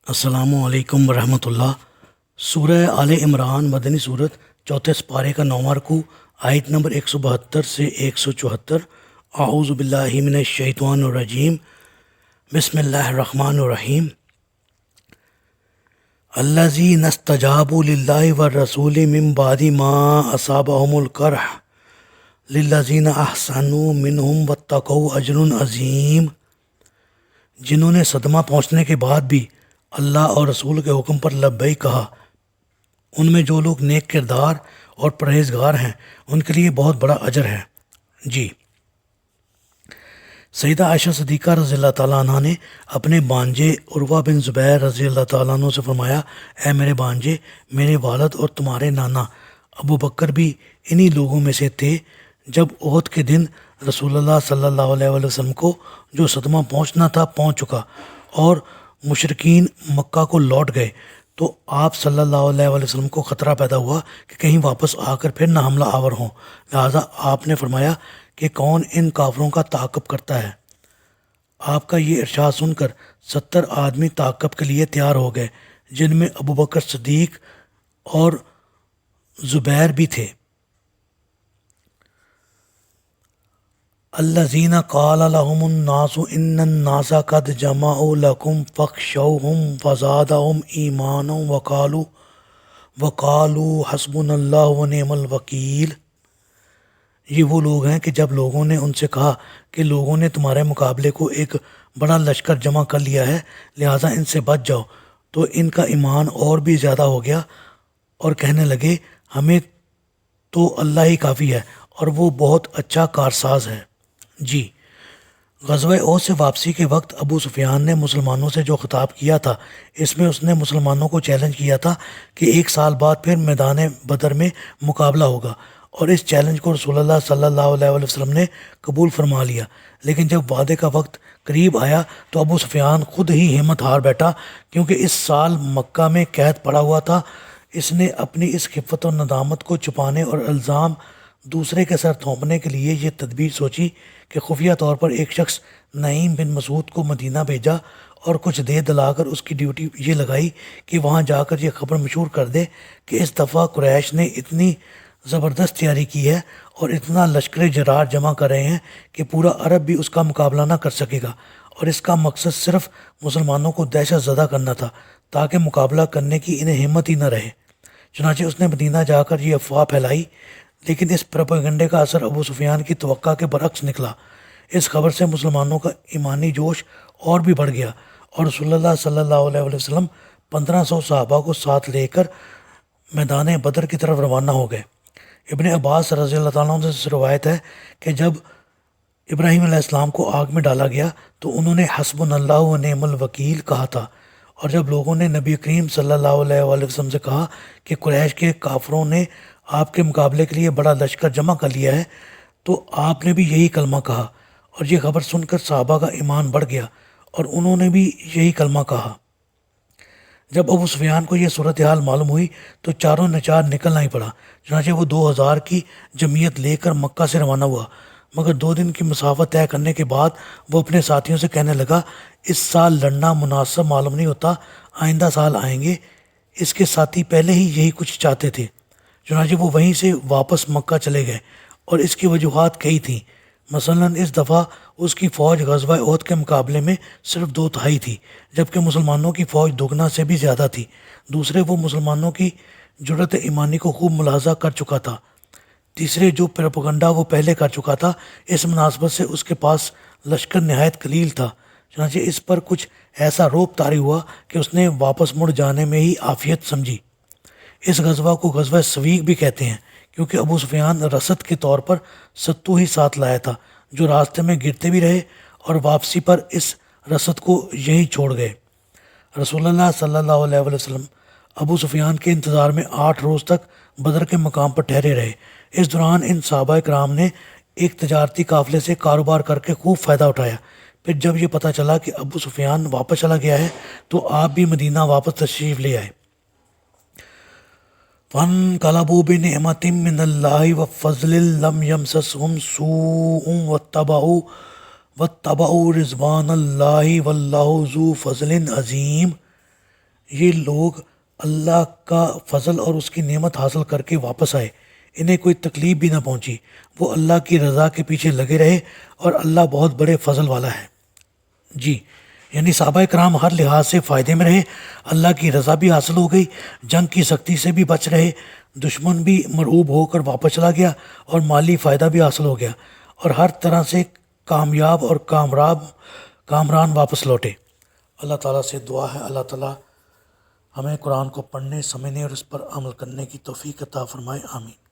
السلام علیکم ورحمۃ اللہ۔ سورہ آل عمران مدنی صورت، چوتھے سپارے کا 9واں رکوع، آیت نمبر 172 سے 174۔ اعوذ باللہ من الشیطان الرجیم، بسم اللہ الرحمن الرحیم۔ الذین استجابوا للہ والرسول من بعد ما اصابہم القرح للذین احسنوا منہم واتقوا اجر عظیم۔ جنہوں نے صدمہ پہنچنے کے بعد بھی اللہ اور رسول کے حکم پر لبیک کہا، ان میں جو لوگ نیک کردار اور پرہیزگار ہیں ان کے لیے بہت بڑا اجر ہے۔ جی، سیدہ عائشہ صدیقہ رضی اللہ تعالیٰ عنہ نے اپنے بانجے عروہ بن زبیر رضی اللہ تعالیٰ عنہ سے فرمایا، اے میرے بانجے، میرے والد اور تمہارے نانا ابو بکر بھی انہی لوگوں میں سے تھے جب احد کے دن رسول اللہ صلی اللہ علیہ وسلم کو جو صدمہ پہنچنا تھا پہنچ چکا اور مشرکین مکہ کو لوٹ گئے، تو آپ صلی اللہ علیہ وسلم کو خطرہ پیدا ہوا کہ کہیں واپس آ کر پھر نہ حملہ آور ہوں۔ لہٰذا آپ نے فرمایا کہ کون ان کافروں کا تعاقب کرتا ہے۔ آپ کا یہ ارشاد سن کر 70 آدمی تعاقب کے لیے تیار ہو گئے، جن میں ابو بکر صدیق اور زبیر بھی تھے۔ الذین قال لهم الناس ان الناس قد جمعوا لكم فاخشوهم فزادهم ایمانا وقالوا حسبنا اللہ ونعم الوکیل۔ یہ وہ لوگ ہیں کہ جب لوگوں نے ان سے کہا کہ لوگوں نے تمہارے مقابلے کو ایک بڑا لشکر جمع کر لیا ہے، لہٰذا ان سے بچ جاؤ، تو ان کا ایمان اور بھی زیادہ ہو گیا اور کہنے لگے ہمیں تو اللہ ہی کافی ہے اور وہ بہت اچھا کارساز ہے۔ جی، غزوہ احد سے واپسی کے وقت ابو سفیان نے مسلمانوں سے جو خطاب کیا تھا، اس میں اس نے مسلمانوں کو چیلنج کیا تھا کہ 1 سال بعد پھر میدان بدر میں مقابلہ ہوگا، اور اس چیلنج کو رسول اللہ صلی اللہ علیہ وسلم نے قبول فرما لیا۔ لیکن جب وعدے کا وقت قریب آیا تو ابو سفیان خود ہی ہمت ہار بیٹھا، کیونکہ اس سال مکہ میں قید پڑا ہوا تھا۔ اس نے اپنی اس خفت و ندامت کو چھپانے اور الزام دوسرے کے سر تھوپنے کے لیے یہ تدبیر سوچی کہ خفیہ طور پر ایک شخص نعیم بن مسعود کو مدینہ بھیجا اور کچھ دے دلا کر اس کی ڈیوٹی یہ لگائی کہ وہاں جا کر یہ خبر مشہور کر دے کہ اس دفعہ قریش نے اتنی زبردست تیاری کی ہے اور اتنا لشکر جرار جمع کر رہے ہیں کہ پورا عرب بھی اس کا مقابلہ نہ کر سکے گا، اور اس کا مقصد صرف مسلمانوں کو دہشت زدہ کرنا تھا تاکہ مقابلہ کرنے کی انہیں ہمت ہی نہ رہے۔ چنانچہ اس نے مدینہ جا کر یہ افواہ پھیلائی، لیکن اس پروپیگنڈے کا اثر ابو سفیان کی توقع کے برعکس نکلا۔ اس خبر سے مسلمانوں کا ایمانی جوش اور بھی بڑھ گیا، اور رسول اللہ صلی اللہ علیہ وسلم 1500 صحابہ کو ساتھ لے کر میدان بدر کی طرف روانہ ہو گئے۔ ابن عباس رضی اللہ تعالیٰ عنہ سے روایت ہے کہ جب ابراہیم علیہ السلام کو آگ میں ڈالا گیا تو انہوں نے حسبنا اللہ و نعم الوکیل کہا تھا، اور جب لوگوں نے نبی کریم صلی اللہ علیہ وسلم سے کہا کہ قریش کے کافروں نے آپ کے مقابلے کے لیے بڑا لشکر جمع کر لیا ہے، تو آپ نے بھی یہی کلمہ کہا، اور یہ خبر سن کر صحابہ کا ایمان بڑھ گیا اور انہوں نے بھی یہی کلمہ کہا۔ جب ابو سفیان کو یہ صورتحال معلوم ہوئی تو چاروں نچار نکلنا ہی پڑا، چنانچہ وہ 2000 کی جمعیت لے کر مکہ سے روانہ ہوا، مگر 2 دن کی مسافت طے کرنے کے بعد وہ اپنے ساتھیوں سے کہنے لگا اس سال لڑنا مناسب معلوم نہیں ہوتا، آئندہ سال آئیں گے۔ اس کے ساتھی پہلے ہی یہی کچھ چاہتے تھے، چنانچہ وہ وہیں سے واپس مکہ چلے گئے، اور اس کی وجوہات کئی تھیں۔ مثلا اس دفعہ اس کی فوج غزوہ احد کے مقابلے میں صرف 2/3 تھی، جبکہ مسلمانوں کی فوج دگنا سے بھی زیادہ تھی۔ دوسرے، وہ مسلمانوں کی جرأت ایمانی کو خوب ملاحظہ کر چکا تھا۔ تیسرے، جو پروپیگنڈا وہ پہلے کر چکا تھا، اس مناسبت سے اس کے پاس لشکر نہایت قلیل تھا، چنانچہ اس پر کچھ ایسا روب طاری ہوا کہ اس نے واپس مڑ جانے میں ہی عافیت سمجھی۔ اس غزوہ کو غزوہ سویق بھی کہتے ہیں، کیونکہ ابو سفیان رسد کے طور پر ستو ہی ساتھ لایا تھا، جو راستے میں گرتے بھی رہے اور واپسی پر اس رسد کو یہیں چھوڑ گئے۔ رسول اللہ صلی اللہ علیہ وسلم ابو سفیان کے انتظار میں 8 روز تک بدر کے مقام پر ٹھہرے رہے۔ اس دوران ان صحابہ کرام نے ایک تجارتی قافلے سے کاروبار کر کے خوب فائدہ اٹھایا۔ پھر جب یہ پتہ چلا کہ ابو سفیان واپس چلا گیا ہے تو آپ بھی مدینہ واپس تشریف لے آئے۔ فانقلبوا بنعمت من اللہ وفضل لم یمسسہم سوء واتبعوا رضوان اللہ واللہ ذو فضل عظیم۔ یہ لوگ اللہ کا فضل اور اس کی نعمت حاصل کر کے واپس آئے، انہیں کوئی تکلیف بھی نہ پہنچی، وہ اللہ کی رضا کے پیچھے لگے رہے، اور اللہ بہت بڑے فضل والا ہے۔ جی، یعنی صحابہ کرام ہر لحاظ سے فائدے میں رہے، اللہ کی رضا بھی حاصل ہو گئی، جنگ کی سختی سے بھی بچ رہے، دشمن بھی مرعوب ہو کر واپس چلا گیا، اور مالی فائدہ بھی حاصل ہو گیا، اور ہر طرح سے کامیاب اور کامران واپس لوٹے۔ اللہ تعالیٰ سے دعا ہے اللہ تعالیٰ ہمیں قرآن کو پڑھنے، سمجھنے اور اس پر عمل کرنے کی توفیق عطا فرمائے، آمین۔